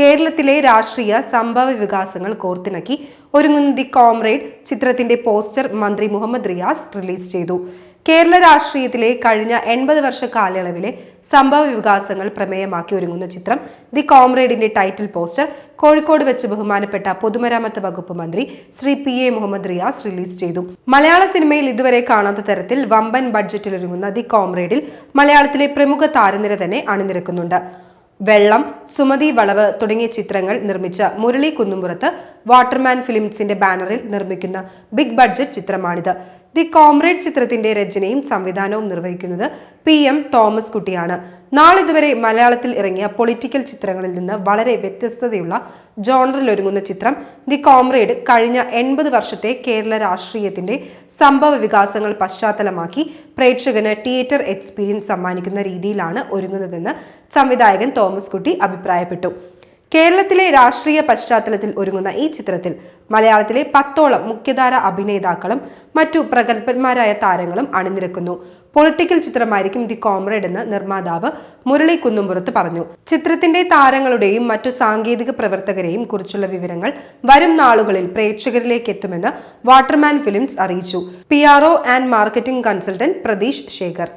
കേരളത്തിലെ രാഷ്ട്രീയ സംഭവ വികാസങ്ങൾ കോർത്തിണക്കി ഒരുങ്ങുന്ന ദി കോമ്രേഡ് ചിത്രത്തിന്റെ പോസ്റ്റർ മന്ത്രി മുഹമ്മദ് റിയാസ് റിലീസ് ചെയ്തു. കേരള രാഷ്ട്രീയത്തിലെ കഴിഞ്ഞ 80 വർഷ കാലയളവിലെ സംഭവ വികാസങ്ങൾ പ്രമേയമാക്കി ഒരുങ്ങുന്ന ചിത്രം ദി കോമ്രേഡിന്റെ ടൈറ്റിൽ പോസ്റ്റർ കോഴിക്കോട് വെച്ച് ബഹുമാനപ്പെട്ട പൊതുമരാമത്ത് വകുപ്പ് മന്ത്രി ശ്രീ PA മുഹമ്മദ് റിയാസ് റിലീസ് ചെയ്തു. മലയാള സിനിമയിൽ ഇതുവരെ കാണാത്ത തരത്തിൽ വമ്പൻ ബഡ്ജറ്റിൽ ഒരുങ്ങുന്ന ദി കോമ്രേഡിൽ മലയാളത്തിലെ പ്രമുഖ താരനിര തന്നെ അണിനിരക്കുന്നുണ്ട്. വെള്ളം, സുമതി വളവ് തുടങ്ങിയ ചിത്രങ്ങൾ നിർമ്മിച്ച മുരളി കുന്നുംപുറത്ത് വാട്ടർമാൻ ഫിലിംസിന്റെ ബാനറിൽ നിർമ്മിക്കുന്ന ബിഗ് ബഡ്ജറ്റ് ചിത്രമാണിത്. ദി കോമ്രേഡ് ചിത്രത്തിന്റെ രചനയും സംവിധാനവും നിർവഹിക്കുന്നത് PM തോമസ് കുട്ടിയാണ്. നാളിതുവരെ മലയാളത്തിൽ ഇറങ്ങിയ പൊളിറ്റിക്കൽ ചിത്രങ്ങളിൽ നിന്ന് വളരെ വ്യത്യസ്തതയുള്ള ജോണറിൽ ഒരുങ്ങുന്ന ചിത്രം ദി കോമ്രേഡ് കഴിഞ്ഞ 80 വർഷത്തെ കേരള രാഷ്ട്രീയത്തിന്റെ സംഭവ വികാസങ്ങൾ പശ്ചാത്തലമാക്കി പ്രേക്ഷകന് തിയേറ്റർ എക്സ്പീരിയൻസ് സമ്മാനിക്കുന്ന രീതിയിലാണ് ഒരുങ്ങുന്നതെന്ന് സംവിധായകൻ തോമസ് കുട്ടി അഭിപ്രായപ്പെട്ടു. കേരളത്തിലെ രാഷ്ട്രീയ പശ്ചാത്തലത്തിൽ ഒരുങ്ങുന്ന ഈ ചിത്രത്തിൽ മലയാളത്തിലെ 10ഓളം മുഖ്യധാര അഭിനേതാക്കളും മറ്റു പ്രഗത്ഭന്മാരായ താരങ്ങളും അണിനിരക്കുന്നു. പൊളിറ്റിക്കൽ ചിത്രമായിരിക്കും ദി കോമ്രേഡ് എന്ന് നിർമ്മാതാവ് മുരളി കുന്നുംപുറത്ത് പറഞ്ഞു. ചിത്രത്തിന്റെ താരങ്ങളുടെയും മറ്റു സാങ്കേതിക പ്രവർത്തകരെയും കുറിച്ചുള്ള വിവരങ്ങൾ വരും നാളുകളിൽ പ്രേക്ഷകരിലേക്ക് എത്തുമെന്ന് വാട്ടർമാൻ ഫിലിംസ് അറിയിച്ചു. PRO and marketing consultant Pratheesh Shekhar.